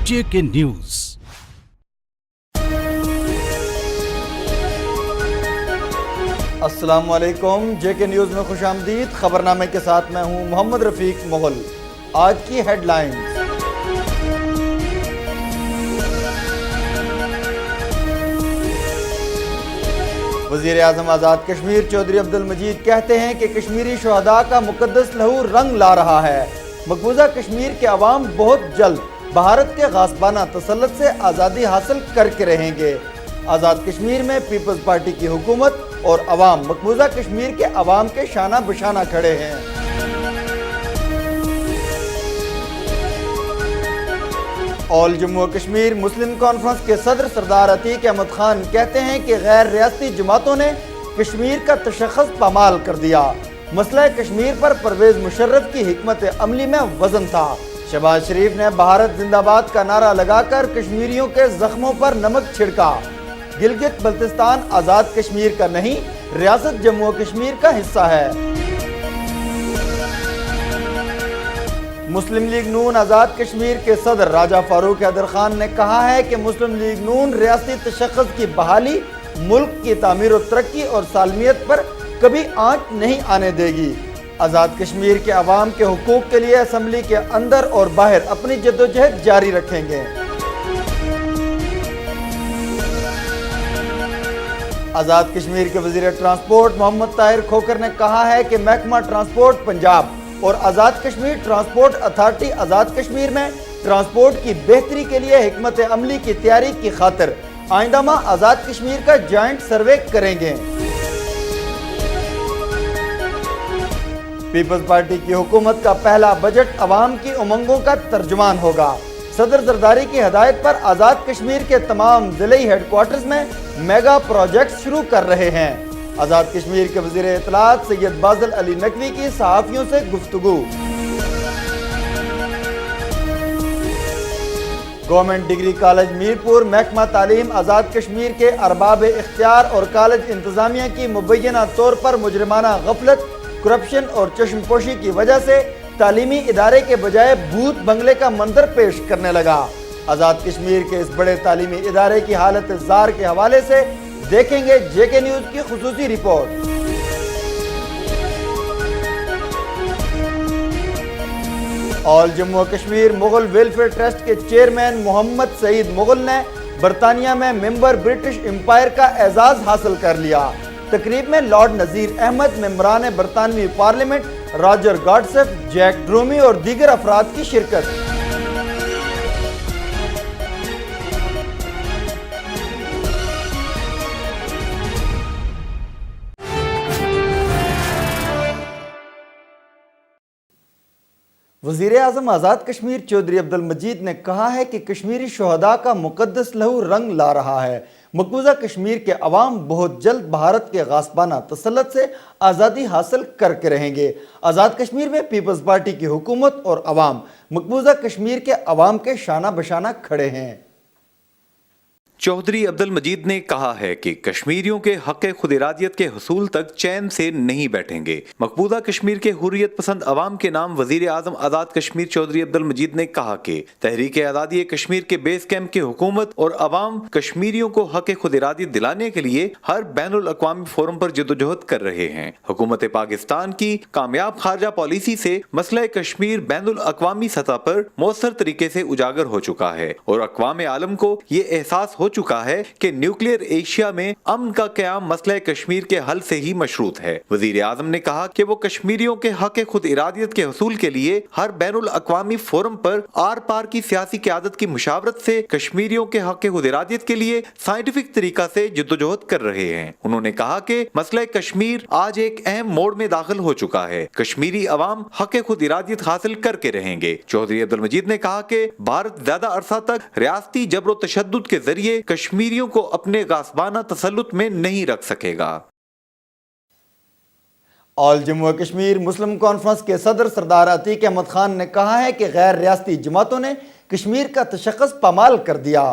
JK news. अस्सलाम वालेकुम, JK news में खुशामदीद। खबरनामे के साथ मैं हूं मोहम्मद रफीक मुगल। आज की हेडलाइंस। वज़ीर आज़म आज़ाद कश्मीर चौधरी अब्दुल मजीद कहते हैं कि कश्मीरी शुहदा का मुक़द्दस लहू रंग ला रहा है। मकबूजा कश्मीर के अवाम बहुत जल्द भारत के गासबाना तसल्लुत से आज़ादी हासिल करके रहेंगे। आज़ाद कश्मीर में पीपल्स पार्टी की हुकूमत और अवाम मकबूजा कश्मीर के अवाम के शाना बशाना खड़े हैं। ऑल जम्मू कश्मीर मुस्लिम कॉन्फ्रेंस के सदर सरदार अतीक अहमद खान कहते हैं कि गैर रियासती जमातों ने कश्मीर का तशख़्ख़ुस पामाल कर दिया। मसला कश्मीर पर परवेज मुशर्रफ की हिकमत अमली में वजन था। शहबाज शरीफ ने भारत जिंदाबाद का नारा लगाकर कश्मीरियों के जख्मों पर नमक छिड़का। गिलगित बल्तिस्तान आज़ाद कश्मीर का नहीं, रियासत जम्मू कश्मीर का हिस्सा है। मुस्लिम लीग नून आज़ाद कश्मीर के सदर राजा फारूक हैदर खान ने कहा है कि मुस्लिम लीग नून रियासती तशख़्ख़ुस की बहाली, मुल्क की तामीर और तरक्की और सालमियत पर कभी आंच नहीं आने देगी। आज़ाद कश्मीर के अवाम के हुकूक के लिए असम्बली के अंदर और बाहर अपनी जद्दोजहद जारी रखेंगे। आज़ाद कश्मीर के वज़ीर ट्रांसपोर्ट मोहम्मद ताहिर खोखर ने कहा है कि महकमा ट्रांसपोर्ट पंजाब और आज़ाद कश्मीर ट्रांसपोर्ट अथॉरिटी आज़ाद कश्मीर में ट्रांसपोर्ट की बेहतरी के लिए हिकमत अमली की तैयारी की खातिर आइंदा माह आज़ाद कश्मीर का जॉइंट सर्वे करेंगे। पीपल्स पार्टी की हुकूमत का पहला बजट अवाम की उमंगों का तर्जुमान होगा। सदर जरदारी की हदायत पर आज़ाद कश्मीर के तमाम ज़िले हेडक्वार्टर्स में मेगा प्रोजेक्ट शुरू कर रहे हैं। आज़ाद कश्मीर के वज़ीर इत्तलात सैयद बाज़ल अली नकवी की सहाफ़ियों से गुफ्तगू। गवर्नमेंट डिग्री कॉलेज मीरपुर महकमा तालीम आज़ाद कश्मीर के अरबाब इख्तियार और कॉलेज इंतज़ामिया की मुबैना तौर पर मुजरिमाना गफलत, करप्शन और चश्मपोशी की वजह से तालीमी इदारे के बजाय भूत बंगले का मंजर पेश करने लगा। आज़ाद कश्मीर के इस बड़े तालीमी इदारे की हालत ज़ार के हवाले से देखेंगे JK न्यूज़ की खुसूसी report. All Jammu Kashmir Mughal welfare trust के चेयरमैन मोहम्मद सईद मुगल ने बरतानिया में मेंबर ब्रिटिश एम्पायर का एजाज हासिल कर लिया। तकरीब में लॉर्ड नज़ीर अहमद, मेंबरान बरतानवी पार्लियामेंट रॉजर गॉडसेफ, जैक ड्रूमी और दीगर अफराद की शिरकत। वज़ीर आज़म आज़ाद कश्मीर चौधरी अब्दुल मजीद ने कहा है कि कश्मीरी शुहदा का मुक़द्दस लहू रंग ला रहा है। मकबूजा कश्मीर के अवाम बहुत जल्द भारत के गासबाना तसल्लुत से आज़ादी हासिल करके रहेंगे। आज़ाद कश्मीर में पीपल्स पार्टी की हुकूमत और अवाम मकबूजा कश्मीर के अवाम के शाना बशाना खड़े हैं। चौधरी अब्दुल मजीद ने कहा है कि कश्मीरियों के हक़ खुद इरादियत के हुसूल तक चैन से नहीं बैठेंगे। मकबूजा कश्मीर के हुर्रियत पसंद अवाम के नाम वज़ीर आज़म आज़ाद कश्मीर चौधरी अब्दुल मजीद ने कहा कि तहरीक आज़ादी कश्मीर के बेस कैंप की हुकूमत और अवाम कश्मीरियों को हक़ खुद इरादियत दिलाने के लिए हर बैनुल अक़वामी फोरम पर जद्दोजहद कर रहे हैं। हुकूमत पाकिस्तान की कामयाब खारजा पॉलिसी से मसला कश्मीर बैनुल अक़वामी सतह पर मौसर तरीके से उजागर हो चुका है और अक़वाम आलम को ये एहसास हो चुका है कि न्यूक्लियर एशिया में अमन का क़याम मसला कश्मीर के हल से ही मशरूत है। वज़ीर आज़म ने कहा कि वो कश्मीरियों के हक़ खुद इरादियत के हुसूल के लिए हर बैनुल अक़वामी फोरम पर आर पार की सियासी क़यादत की मुशावरत से कश्मीरियों के हक़ खुद इरादियत के लिए साइंटिफिक तरीका से जद्दोजहद कर रहे हैं। उन्होंने कहा कि मसला कश्मीर आज एक अहम मोड़ में दाखिल हो चुका है। कश्मीरी अवाम हक़ खुद इरादियत हासिल करके रहेंगे। चौधरी अब्दुल मजीद ने कहा कि भारत ज्यादा अरसा तक रियासती जबर तशद्दुद के जरिए कश्मीरियों को अपने गासबाना तसल्लुत में नहीं रख सकेगा। ऑल जम्मू कश्मीर मुस्लिम कॉन्फ्रेंस के सदर सरदार अतीक अहमद खान ने कहा है कि गैर रियासती जमातों ने कश्मीर का तशख़्ख़ुस पामाल कर दिया।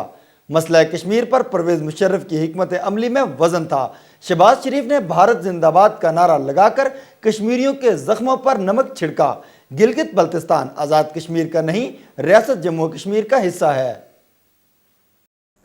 मसला कश्मीर पर परवेज मुशर्रफ की हिकमत अमली में वजन था। शहबाज शरीफ ने भारत जिंदाबाद का नारा लगाकर कश्मीरियों के जख्मों पर नमक छिड़का। गिलगित बल्तिस्तान आज़ाद कश्मीर का नहीं, रियासत जम्मू कश्मीर का हिस्सा है।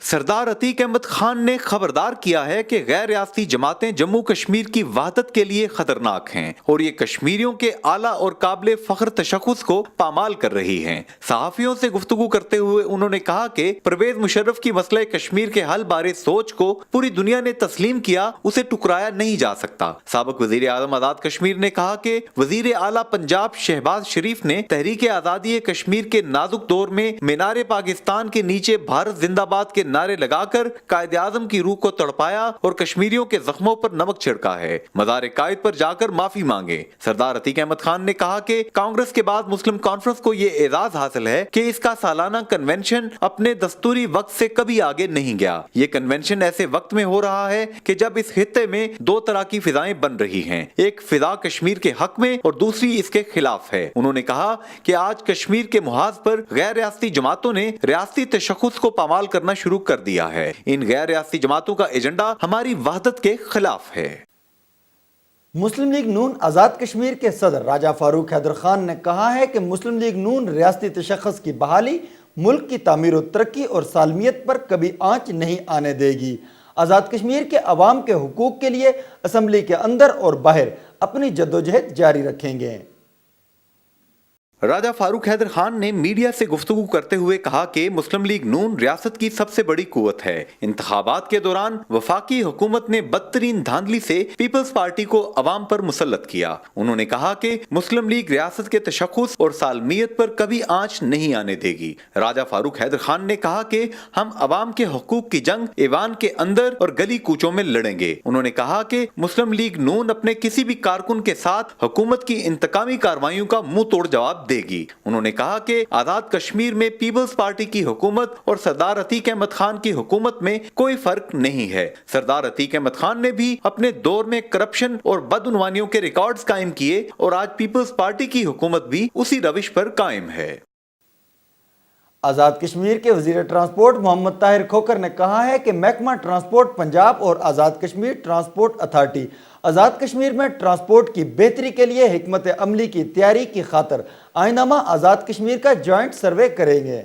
सरदार अतीक अहमद खान ने खबरदार किया है कि गैर रियासती जमातें जम्मू कश्मीर की वहदत के लिए खतरनाक हैं और ये कश्मीरियों के आला और काबिल फख्र तशख्खुस को पामाल कर रही हैं। सहाफियों से गुफ्तगू करते हुए उन्होंने कहा कि परवेज मुशर्रफ की मसले कश्मीर के हल बारे सोच को पूरी दुनिया ने तस्लीम किया, उसे टुकराया नहीं जा सकता। साबिक वजीर आजम आजाद कश्मीर ने कहा कि वजीर आला पंजाब शहबाज शरीफ ने तहरीक आजादी कश्मीर के नाजुक दौर में मीनार पाकिस्तान के नीचे भारत जिंदाबाद के नारे लगाकर कायदे आजम की रूह को तड़पाया और कश्मीरियों के जख्मों पर नमक छिड़का है। मज़ार कायद पर जाकर माफी मांगे। सरदार अतीक अहमद खान ने कहा कि कांग्रेस के बाद मुस्लिम कॉन्फ्रेंस को ये एजाज हासिल है कि इसका सालाना कन्वेंशन अपने दस्तूरी वक्त से कभी आगे नहीं गया। ये कन्वेंशन ऐसे वक्त में हो रहा है कि जब इस खित्ते में दो तरह की फिजाएं बन रही हैं, एक फिजा कश्मीर के हक में और दूसरी इसके खिलाफ है। उन्होंने कहा कि आज कश्मीर के मुहाज पर गैर रियासती जमातों ने रियासती तशख्खुस को पामाल करना शुरू कर दिया है। इन गैर रियासती जमातों का एजेंडा हमारी वहदत के खिलाफ है। मुस्लिम लीग नून आज़ाद कश्मीर के सदर राजा फारूक हैदर खान ने कहा है कि मुस्लिम लीग नून रियासती तशख्खुस की बहाली, मुल्क की तामीर और तरक्की और सालमियत पर कभी आंच नहीं आने देगी। आज़ाद कश्मीर के अवाम के हुकूक के लिए असम्बली के अंदर और बाहर अपनी जद्दोजहद जारी रखेंगे। राजा फारूक हैदर खान ने मीडिया से गुफ्तगू करते हुए कहा कि मुस्लिम लीग नून रियासत की सबसे बड़ी कुव्वत है। इंतखाबात के दौरान वफाकी हुकूमत ने बदतरीन धांधली से पीपल्स पार्टी को अवाम पर मुसल्लत किया। उन्होंने कहा कि मुस्लिम लीग रियासत के तशख्खुस और सालमियत पर कभी आंच नहीं आने देगी। राजा फारूक हैदर खान ने कहा कि हम अवाम के हुकूक की जंग ईवान के अंदर और गली कूचों में लड़ेंगे। उन्होंने कहा कि मुस्लिम लीग नून अपने किसी भी कारकुन के साथ हुकूमत की इंतकामी कार्रवाइयों का मुंह तोड़ जवाब देगी। उन्होंने कहा कि आजाद कश्मीर में पीपल्स पार्टी की हुकूमत और सरदार अतीक अहमद खान की हुकूमत में कोई फर्क नहीं है। सरदार अतीक अहमद खान ने भी अपने दौर में करप्शन और बदउनवानियों के रिकॉर्ड्स कायम किए और आज पीपल्स पार्टी की हुकूमत भी उसी रविश पर कायम है। आज़ाद कश्मीर के वजीर ट्रांसपोर्ट मोहम्मद ताहिर खोखर ने कहा है कि महकमा ट्रांसपोर्ट पंजाब और आज़ाद कश्मीर ट्रांसपोर्ट अथॉरिटी आज़ाद कश्मीर में ट्रांसपोर्ट की बेहतरी के लिए हिकमत अमली की तैयारी की खातर आइंदामा आज़ाद कश्मीर का जॉइंट सर्वे करेंगे।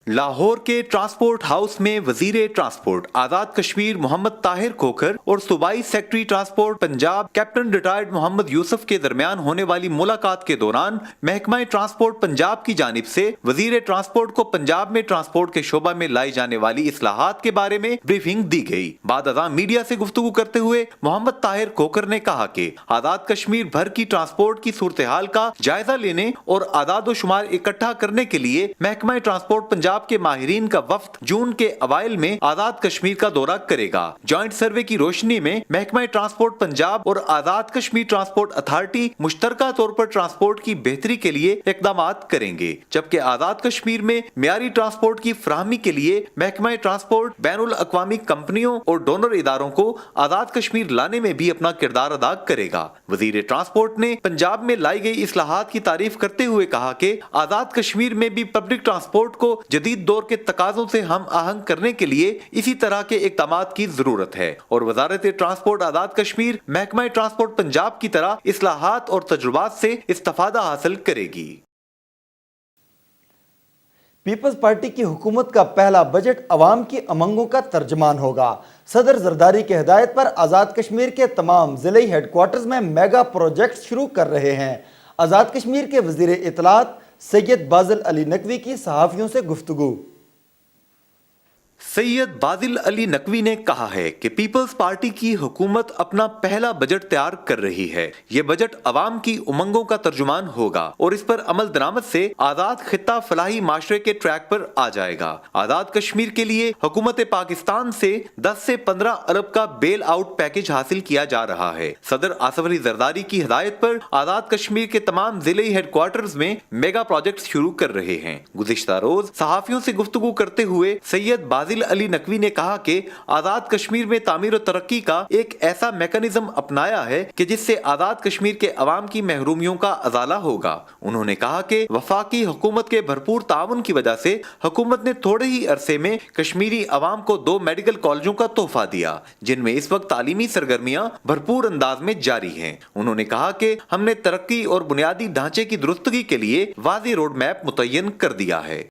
लाहौर के ट्रांसपोर्ट हाउस में वजीर ट्रांसपोर्ट आजाद कश्मीर मोहम्मद ताहिर खोखर और सूबाई secretary transport Punjab captain retired Muhammad Yusuf के दरमियान होने वाली मुलाकात के दौरान महकमा ट्रांसपोर्ट पंजाब की जानिब से वजीर ट्रांसपोर्ट को पंजाब में ट्रांसपोर्ट के शोबा में लाई जाने वाली इस्लाहात के बारे में ब्रीफिंग दी गई। बाद अज़ां मीडिया से गुफ्तगू करते हुए मोहम्मद ताहिर खोखर ने कहा कि आजाद कश्मीर भर की ट्रांसपोर्ट की सूरत हाल का जायजा लेने और आदाद शुमार इकट्ठा करने के लिए महकमा ट्रांसपोर्ट पंजाब के माहिरीन का वफ्द जून के अवाइल में आजाद कश्मीर का दौरा करेगा। जॉइंट सर्वे की रोशनी में महकमा ट्रांसपोर्ट पंजाब और आजाद कश्मीर ट्रांसपोर्ट अथॉरिटी मुश्तरका तौर पर ट्रांसपोर्ट की बेहतरी के लिए इकदामात करेंगे, जबकि आजाद कश्मीर में मियारी ट्रांसपोर्ट की फराहमी के लिए महकमा ट्रांसपोर्ट बैनुल अक़वामी कंपनियों और डोनर इदारों को आजाद कश्मीर लाने में भी अपना किरदार अदा करेगा। वजीर ट्रांसपोर्ट ने पंजाब में लाई गई इस्लाहात की तारीफ करते हुए कहा कि आजाद कश्मीर में भी पब्लिक ट्रांसपोर्ट को जदीद दौर के तकाजों से हम आहंग करने के लिए इसी तरह के इक़दामात की जरूरत है और वजारत ट्रांसपोर्ट आजाद कश्मीर महकमा ट्रांसपोर्ट पंजाब की तरह इस्लाहात और तजुर्बात से इस्तिफादा हासिल करेगी। पीपल्स पार्टी की हुकूमत का पहला बजट अवाम की अमंगों का तर्जमान होगा। सदर जरदारी की हिदायत पर आज़ाद कश्मीर के तमाम ज़िले हेडक्वार्टर्स में मेगा प्रोजेक्ट शुरू कर रहे हैं। आज़ाद कश्मीर के वज़ीर इत्तलात सैयद बाज़िल अली नकवी की सहाफ़ियों से गुफ्तगू। सैयद बाज़िल अली नकवी ने कहा है कि पीपल्स पार्टी की हुकूमत अपना पहला बजट तैयार कर रही है। ये बजट अवाम की उमंगों का तर्जुमान होगा और इस पर अमल दरामद से आज़ाद खित्ता फलाही माशरे के ट्रैक पर आ जाएगा। आज़ाद कश्मीर के लिए हुकूमत पाकिस्तान से 10 से 15 अरब का बेल आउट पैकेज हासिल किया जा रहा है। सदर आसिफ अली जरदारी की हिदायत पर आज़ाद कश्मीर के तमाम जिले हेडक्वार्टर्स में मेगा प्रोजेक्ट शुरू कर रहे हैं। गुज़िश्ता रोज सहाफियों से गुफ्तगू करते हुए सैयद बाज़िल अली नकवी ने कहा कि आजाद कश्मीर में तामीर और तरक्की का एक ऐसा मैकेनिज्म अपनाया है कि जिससे आजाद कश्मीर के अवाम की महरूमियों का अजाला होगा। उन्होंने कहा कि वफाकी हुकूमत के भरपूर ताउन की वजह से हुकूमत ने थोड़े ही अरसे में कश्मीरी अवाम को 2 मेडिकल कॉलेजों का तोहफा दिया, जिनमें इस वक्त तालीमी सरगर्मियां भरपूर अंदाज में जारी हैं। उन्होंने कहा कि हमने तरक्की और बुनियादी ढांचे की दुरुस्तगी के लिए वाज़ेह रोड मैप मुतय्यन कर दिया है।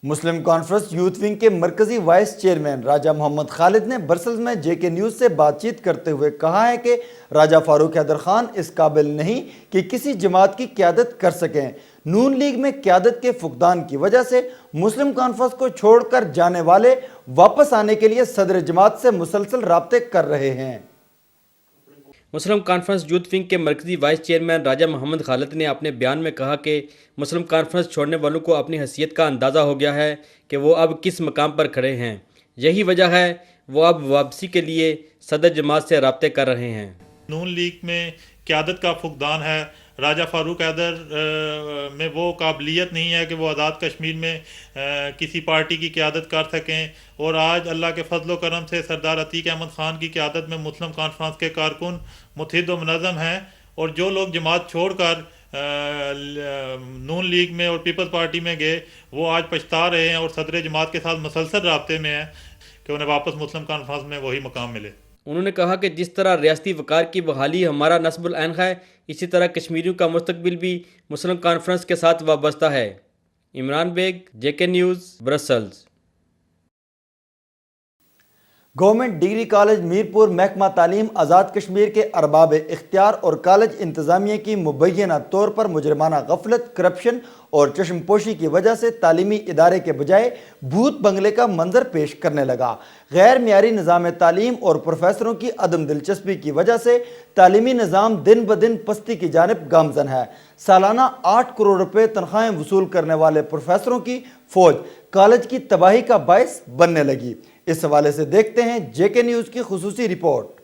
مسلم کانفرنس یوتھ ونگ کے مرکزی وائس چیئرمین راجہ محمد خالد نے برسلز میں جے کے نیوز سے بات چیت کرتے ہوئے کہا ہے کہ راجہ فاروق حیدر خان اس قابل نہیں کہ کسی جماعت کی قیادت کر سکیں۔ نون لیگ میں قیادت کے فقدان کی وجہ سے مسلم کانفرنس کو چھوڑ کر جانے والے واپس آنے کے لیے صدر جماعت سے مسلسل رابطے کر رہے ہیں۔ مسلم کانفرنس یوتھ ونگ کے مرکزی وائس چیئرمین راجہ محمد خالد نے اپنے بیان میں کہا کہ مسلم کانفرنس چھوڑنے والوں کو اپنی حیثیت کا اندازہ ہو گیا ہے کہ وہ اب کس مقام پر کھڑے ہیں، یہی وجہ ہے وہ اب واپسی کے لیے صدر جماعت سے رابطے کر رہے ہیں۔ نون لیگ میں قیادت کا فقدان ہے، راجہ فاروق حیدر میں وہ قابلیت نہیں ہے کہ وہ آزاد کشمیر میں کسی پارٹی کی قیادت کر سکیں، اور آج اللہ کے فضل و کرم سے سردار عتیق احمد خان کی قیادت میں مسلم کانفرنس کے کارکن متحد و منظم ہیں، اور جو لوگ جماعت چھوڑ کر نون لیگ میں اور پیپلز پارٹی میں گئے وہ آج پچھتا رہے ہیں اور صدر جماعت کے ساتھ مسلسل رابطے میں ہیں کہ انہیں واپس مسلم کانفرنس میں وہی مقام ملے۔ انہوں نے کہا کہ جس طرح ریاستی وقار کی بحالی ہمارا نصب العین ہے، اسی طرح کشمیریوں کا مستقبل بھی مسلم کانفرنس کے ساتھ وابستہ ہے۔ عمران بیگ، جے کے news, Brussels. Government degree college Mirpur محکمہ تعلیم آزاد کشمیر کے ارباب اختیار اور کالج انتظامیہ کی مبینہ طور پر مجرمانہ غفلت، کرپشن اور چشم پوشی کی وجہ سے تعلیمی ادارے کے بجائے بھوت بنگلے کا منظر پیش کرنے لگا۔ غیر معیاری نظام تعلیم اور پروفیسروں کی عدم دلچسپی کی وجہ سے تعلیمی نظام دن بدن پستی کی جانب گامزن ہے۔ سالانہ 8 کروڑ روپے تنخواہیں وصول کرنے والے پروفیسروں کی فوج کالج کی تباہی کا باعث بننے لگی۔ اس حوالے سے دیکھتے ہیں جے کے نیوز کی خصوصی رپورٹ۔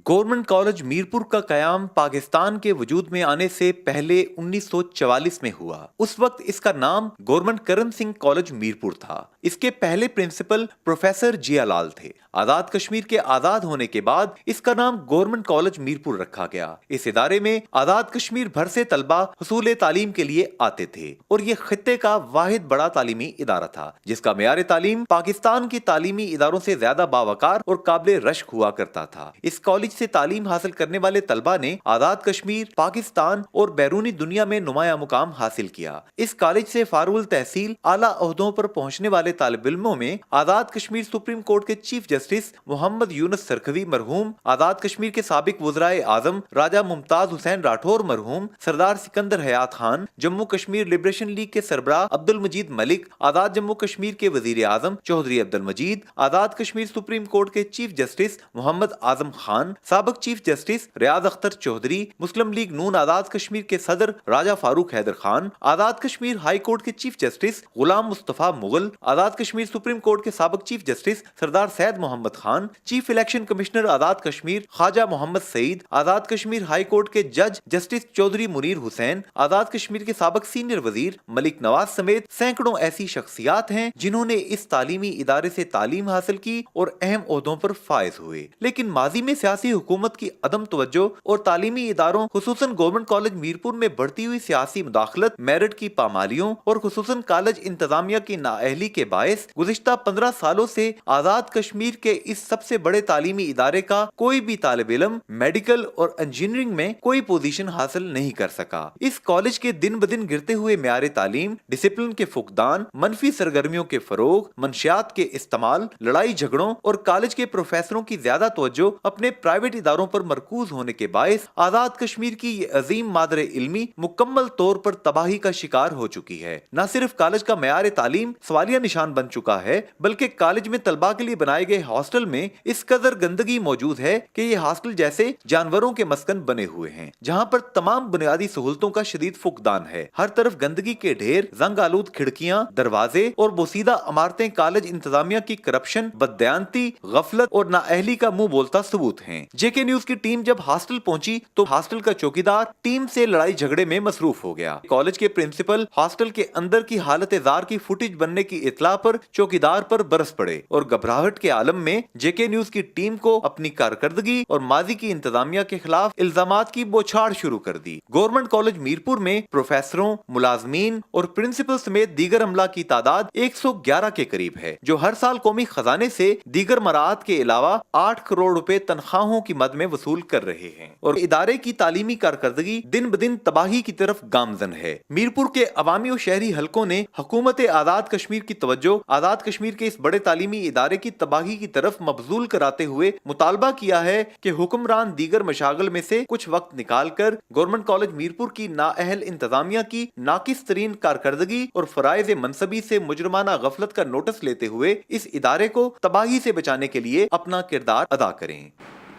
گورنمنٹ کالج میرپور کا قیام پاکستان کے وجود میں آنے سے پہلے 1944 میں ہوا۔ اس وقت اس کا نام گورنمنٹ کرن سنگھ کالج میرپور تھا۔ اس کے پہلے پرنسپل پروفیسر جیا لال تھے۔ آزاد کشمیر کے آزاد ہونے کے بعد اس کا نام گورنمنٹ کالج میرپور رکھا گیا۔ اس ادارے میں آزاد کشمیر بھر سے طلبہ حصول تعلیم کے لیے آتے تھے اور یہ خطے کا واحد بڑا تعلیمی ادارہ تھا جس کا معیار تعلیم پاکستان کی تعلیمی اداروں سے زیادہ باوقار اور قابل رشک ہوا کرتا تھا۔ اس کالج سے تعلیم حاصل کرنے والے طلبہ نے آزاد کشمیر، پاکستان اور بیرونی دنیا میں نمایاں مقام حاصل کیا۔ اس کالج سے فارغ التحصیل اعلیٰ عہدوں پر پہنچنے والے طالب علموں میں آزاد کشمیر سپریم کورٹ کے چیف جسٹس محمد یونس سرکھوی مرحوم، آزاد کشمیر کے سابق وزرائے اعظم راجہ ممتاز حسین راٹھور مرحوم، سردار سکندر حیات خان، جموں کشمیر لبریشن لیگ کے سربراہ عبد المجید ملک، آزاد جموں کشمیر کے وزیر اعظم چودھری عبد المجید، آزاد کشمیر سپریم کورٹ کے چیف جسٹس محمد اعظم خان، سابق چیف جسٹس ریاض اختر چودھری، مسلم لیگ نون آزاد کشمیر کے صدر راجہ فاروق حیدر خان، آزاد کشمیر ہائی کورٹ کے chief justice Ghulam Mustafa Mughal, Azad Kashmir supreme court کے سابق چیف جسٹس سردار سید Muhammad Khan, chief election commissioner Azad Kashmir خواجہ محمد سعید، آزاد کشمیر ہائی کورٹ کے جج جسٹس چودھری منیر حسین، آزاد کشمیر کے سابق سینئر وزیر ملک نواز سمیت سینکڑوں ایسی شخصیات ہیں جنہوں نے اس تعلیمی ادارے سے تعلیم حاصل کی اور اہم عہدوں پر فائز ہوئے۔ لیکن ماضی میں سیاسی حکومت کی عدم توجہ اور تعلیمی اداروں خصوصاً گورنمنٹ کالج میرپور میں بڑھتی ہوئی سیاسی مداخلت، میرٹ کی پامالیوں اور خصوصاً کالج انتظامیہ کی نااہلی کے باعث گزشتہ 15 سالوں سے آزاد کشمیر کے اس سب سے بڑے تعلیمی ادارے کا کوئی بھی طالب علم میڈیکل اور انجینئرنگ میں کوئی پوزیشن حاصل نہیں کر سکا۔ اس کالج کے دن بدن گرتے ہوئے معیار تعلیم، ڈسپلن کے فقدان، منفی سرگرمیوں کے فروغ، منشیات کے استعمال، لڑائی جھگڑوں اور کالج کے پروفیسروں کی زیادہ توجہ اپنے پرائیویٹ اداروں پر مرکوز ہونے کے باعث آزاد کشمیر کی یہ عظیم مادر علمی مکمل طور پر تباہی کا شکار ہو چکی ہے۔ نہ صرف کالج کا معیار تعلیم سوالیہ نشان بن چکا ہے بلکہ کالج میں طلباء کے لیے بنائے گئے ہاسٹل میں اس قدر گندگی موجود ہے کہ یہ ہاسٹل جیسے جانوروں کے مسکن بنے ہوئے ہیں، جہاں پر تمام بنیادی سہولتوں کا شدید فقدان ہے۔ ہر طرف گندگی کے ڈھیر، زنگ آلود کھڑکیاں، دروازے اور بوسیدہ عمارتیں کالج انتظامیہ کی کرپشن، بددیانتی، غفلت اور نااہلی کا منہ بولتا ثبوت ہیں۔ جے کے نیوز کی ٹیم جب ہاسٹل پہنچی تو ہاسٹل کا چوکیدار ٹیم سے لڑائی جھگڑے میں مصروف ہو گیا۔ کالج کے پرنسپل ہاسٹل کے اندر کی حالت زار کی فوٹیج بننے کی اطلاع پر چوکیدار پر برس پڑے اور گھبراہٹ کے عالم میں جے کے نیوز کی ٹیم کو اپنی کارکردگی اور ماضی کی انتظامیہ کے خلاف الزامات کی بوچھاڑ شروع کر دی۔ گورنمنٹ کالج میرپور میں پروفیسروں، ملازمین اور پرنسپل سمیت دیگر عملہ کی تعداد 111 کے قریب ہے، جو ہر سال قومی خزانے سے دیگر مراعات کے علاوہ 8 کروڑ روپے تنخواہوں तनख्वाहों की मद में वसूल कर रहे हैं और इदारे की तालीमी कारकर्दगी दिन ब दिन तबाही की तरफ गामजन है। मीरपुर के अवामी और शहरी हलकों ने हुकूमत आज़ाद कश्मीर की तवज्जो आज़ाद कश्मीर के इस बड़े तालीमी इदारे की तबाही की तरफ मबजूल कराते हुए मुतालबा किया है कि हुक्मरान दीगर मशागल में से कुछ वक्त निकाल कर गवर्नमेंट कॉलेज मीरपुर की नाअहल इंतजामिया की नाकिस तरीन कारकर्दगी और फराइज मनसबी से मुजरमाना गफलत का नोटिस लेते हुए इस इदारे को तबाही से बचाने के लिए अपना किरदार अदा करें।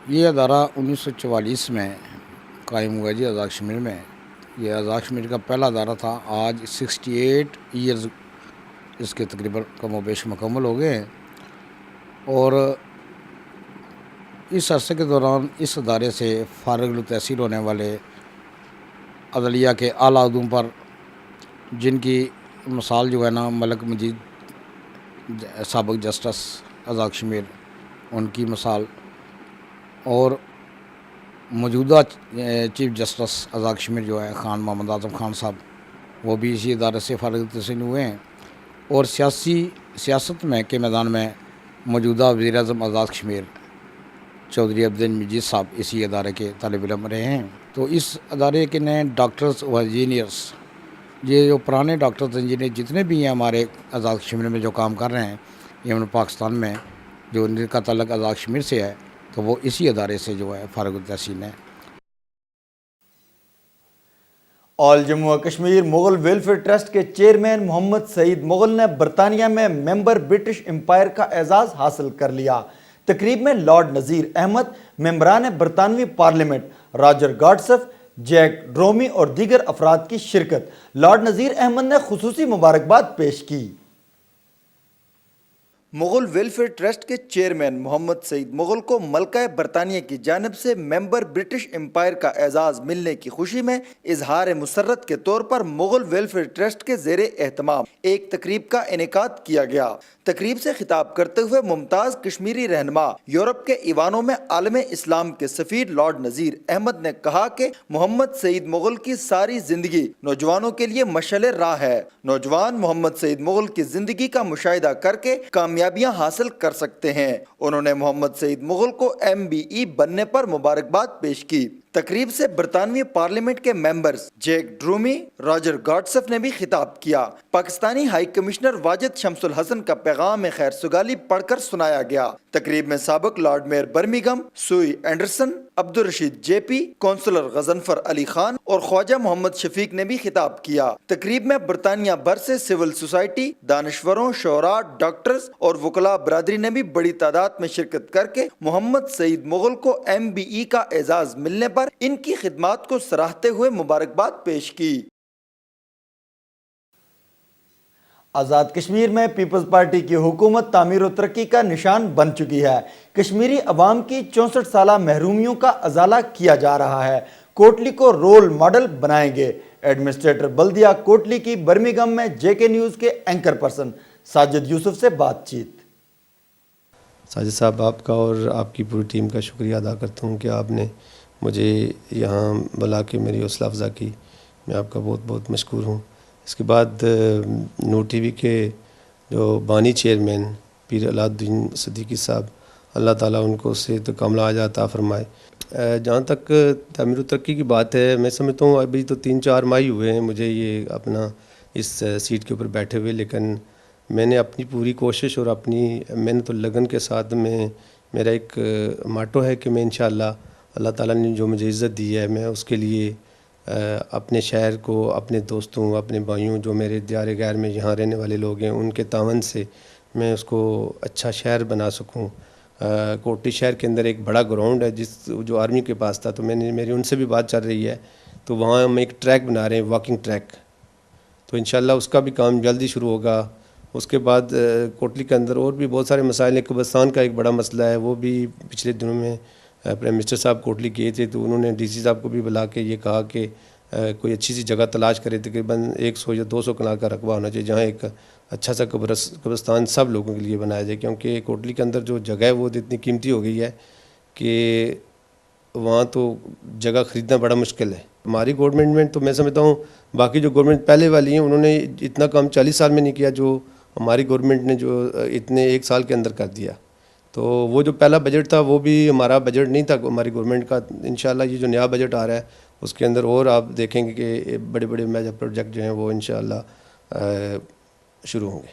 ये अदारा 1944 में कायम हुआ जी आज़ाद कश्मीर में। ये आज़ाद कश्मीर का पहला अदारा था। आज 68 ईयर्स इसके तकरीबन कमोबेश मुकम्मल हो गए हैं और इस अरसे के दौरान इस अदारे से फारिग तहसील होने वाले अदलिया के आला अहदों पर जिनकी मिसाल जो है ना मलिक मजीद साबिक जस्टिस आज़ाद कश्मीर, उनकी मिसाल और मौजूदा चीफ जस्टिस आज़ाद कश्मीर जो है खान मोहम्मद आज़म खान साहब, वो भी इसी इदारे से फारिग तहसील हुए हैं। और सियासत में के मैदान में मौजूदा वज़ीर आज़म आज़ाद कश्मीर चौधरी अब्दुल मजीद साहब इसी अदारे के तालिब इल्म रहे हैं। तो इस अदारे के नए डॉक्टर्स व इंजीनियर्स, ये जो पुराने डॉक्टर्स इंजीनियर जितने भी हैं हमारे आज़ाद कश्मीर में जो काम कर रहे हैं यमन पाकिस्तान में, जो उनका ताल्लुक़ आज़ाद कश्मीर से है, तो वो इसी अदारे से जो है फारिग तहसील है। ऑल जम्मू और कश्मीर मुग़ल वेलफेयर ट्रस्ट के चेयरमैन मोहम्मद सईद मुग़ल ने बरतानिया में मेंबर ब्रिटिश एम्पायर का एजाज़ हासिल कर लिया। तकरीब में लॉर्ड नज़ीर अहमद, मेंबरान बरतानवी पार्लियामेंट रॉजर गॉडसफ, जैक ड्रोमी और दीगर अफराद की शिरकत। लॉर्ड नज़ीर अहमद ने खुसूसी मुबारकबाद पेश की। मुग़ल वेलफेयर ट्रस्ट के चेयरमैन मोहम्मद सईद मुग़ल को मलका बरतानिया की जानिब से मेंबर ब्रिटिश एम्पायर का एजाज़ मिलने की खुशी में इजहार मुसर्रत के तौर पर मुग़ल वेलफेयर ट्रस्ट के ज़ेरे एहतमाम एक तकरीब का इनेकाद किया गया। तकरीब से खिताब करते हुए मुमताज़ कश्मीरी रहनुमा यूरोप के ईवानों में आलम इस्लाम के सफ़ीर लॉर्ड नज़ीर अहमद ने कहा कि मोहम्मद सईद मुग़ल की सारी जिंदगी नौजवानों के लिए मशअल राह है। नौजवान मोहम्मद सईद मुग़ल की जिंदगी का मुशाहिदा करके कामयाबियां हासिल कर सकते हैं। उन्होंने मोहम्मद सईद मुग़ल को MBE बनने पर मुबारकबाद पेश की। तकरीब से बरतानवी पार्लियामेंट के मेंबर्स जैक ड्रूमी, रॉजर गॉडसफ ने भी खिताब किया। पाकिस्तानी हाई कमिश्नर वाजिद शमसुल हसन का पैगाम खैर सुगाली पढ़कर सुनाया गया। तकरीब में साबिक lord mayor Birmingham Sue Anderson, Abdul Rashid JP, councillor Ghazanfar Ali Khan और ख्वाजा मोहम्मद शफीक ने भी खिताब किया। तकरीब में बरतानिया भर से सिविल सोसाइटी, दानिश्वरों, शोरा, डॉक्टर्स और वकला बरादरी ने भी बड़ी तादाद में शिरकत करके मोहम्मद सईद मुग़ल को MBE का एजाज मिलने पर इनकी खिदमात को सराहते हुए मुबारकबाद पेश की। आज़ाद कश्मीर में पीपल्स पार्टी की हुकूमत तामीर और तरक्की का निशान बन चुकी है। कश्मीरी अवाम की 64 साला महरूमियों का अजाला किया जा रहा है। कोटली को रोल मॉडल बनाएंगे। एडमिनिस्ट्रेटर बल्दिया कोटली की बर्मिंघम में JK न्यूज़ के एंकर पर्सन साजिद यूसुफ से बातचीत। साजिद साहब, आपका और आपकी पूरी टीम का शुक्रिया अदा करता हूँ कि आपने मुझे यहाँ बुला के मेरी हौसला अफ़ज़ा की। मैं आपका बहुत बहुत मशकूर हूँ। इसके बाद नूर TV के जो बानी चेयरमैन पीर अलाउद्दीन सिद्दीकी साहब, अल्लाह ताला उनको सेहत कामिला अता फरमाए। जहाँ तक तामीर तरक्की की बात है, मैं समझता हूँ अभी तो 3-4 माह ही हुए हैं मुझे ये अपना इस सीट के ऊपर बैठे हुए, लेकिन मैंने अपनी पूरी कोशिश और अपनी मेहनत और लगन के साथ में मेरा एक माटो है कि मैं इंशाअल्लाह अल्लाह ताला ने जो मुझे इज़्ज़त दी है मैं उसके लिए अपने शहर को, अपने दोस्तों, अपने भाइयों, जो मेरे दियार गैर में यहाँ रहने वाले लोग हैं, उनके तावन से मैं उसको अच्छा शहर बना सकूँ। कोटली शहर के अंदर एक बड़ा ग्राउंड है जो आर्मी के पास था, तो मेरी उनसे भी बात चल रही है, तो वहाँ हम एक ट्रैक बना रहे हैं, वॉकिंग ट्रैक, तो इंशाअल्लाह उसका भी काम जल्दी शुरू होगा। उसके बाद कोटली के अंदर और भी बहुत सारे मसाइल हैं। कब्रिस्तान का एक बड़ा मसला है, वो भी पिछले दिनों में प्राइम मिनिस्टर साहब कोटली गए थे, तो उन्होंने DC साहब को भी बुला के ये कहा कि कोई अच्छी सी जगह तलाश करे, तकरीबन 100 या 200 कनाल का रकबा होना चाहिए जहाँ एक अच्छा सा कब्रिस्तान सब लोगों के लिए बनाया जाए, क्योंकि कोटली के अंदर जो जगह है वो इतनी कीमती हो गई है कि वहाँ तो जगह ख़रीदना बड़ा मुश्किल है। हमारी गवर्नमेंट में तो मैं समझता हूँ बाकी जो गवर्नमेंट पहले वाली हैं उन्होंने इतना काम 40 साल में नहीं किया जो हमारी गवर्नमेंट ने जो इतने 1 साल के अंदर कर दिया। تو وہ جو پہلا بجٹ تھا وہ بھی ہمارا بجٹ نہیں تھا ہماری گورنمنٹ کا. انشاءاللہ یہ جو نیا بجٹ آ رہا ہے اس کے اندر اور آپ دیکھیں گے کہ بڑے بڑے میجر پروجیکٹ جو ہیں وہ انشاءاللہ شروع ہوں گے.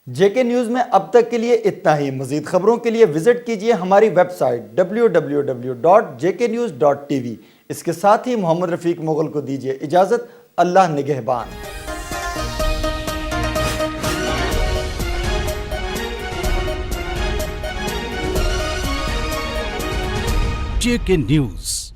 جے کے نیوز میں اب تک کے لیے اتنا ہی. مزید خبروں کے لیے وزٹ کیجئے ہماری ویب سائٹ www.jknews.tv. اس کے ساتھ ہی محمد رفیق مغل کو دیجئے اجازت. اللہ نگہبان. JK News.